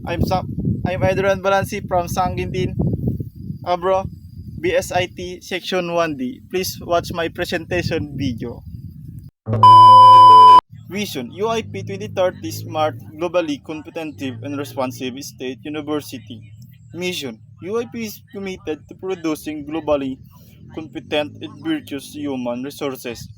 I'm Sa- I'm Adrian Balanci from Sangintin, Abro, BSIT Section 1D. Please watch my presentation video. Vision UIP 2030 Smart, Globally Competitive and Responsive State University. Mission UIP is committed to producing globally competent and virtuous human resources,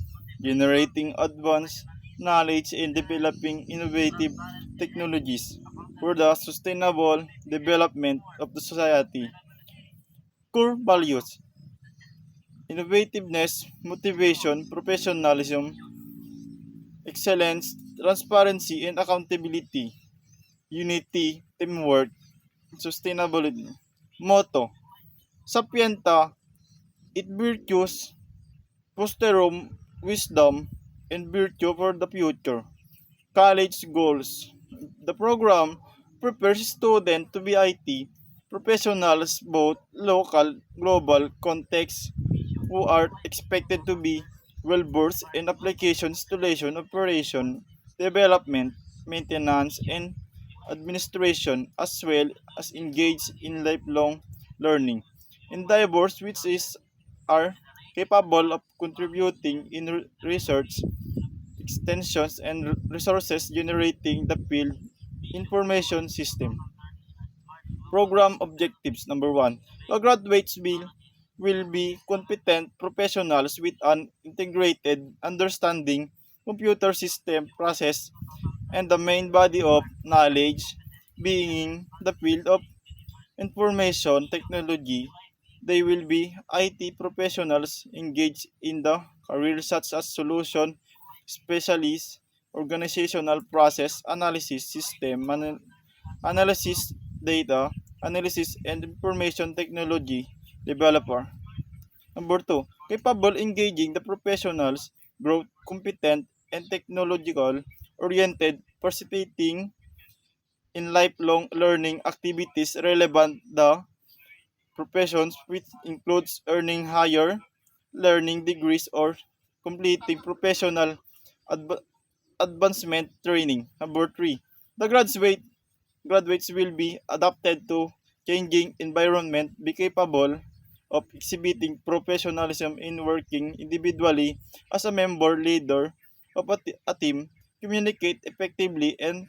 generating advanced knowledge and developing innovative technologies for the sustainable development of the society. Core values: innovativeness, motivation, professionalism, excellence, transparency, and accountability, unity, teamwork, sustainability. Motto: Sapienta, it virtues, posterum, wisdom, and virtue for the future. College goals: the program prepares students to be IT professionals both local global contexts who are expected to be well versed in application installation operation development maintenance and administration as well as engaged in lifelong learning endeavors which is are capable of contributing in research extensions and resources generating the field information system. Program objectives: number one, the graduates will be competent professionals with an integrated understanding computer system process and the main body of knowledge being the field of information technology. They will be IT professionals engaged in the careers such as solution specialists, organizational process analysis, system analysis, data analysis, and information technology developer. Number two, capable engaging the professionals, growth competent and technological oriented, participating in lifelong learning activities relevant the professions which includes earning higher learning degrees or completing professional adv- advancement training. Number three, the graduates will be adapted to changing environment, be capable of exhibiting professionalism in working individually as a member leader of a team, communicate effectively and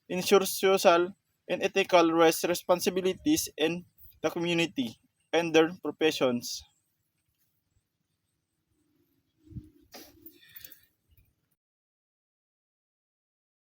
ensure social and ethical responsibilities in the community and their professions.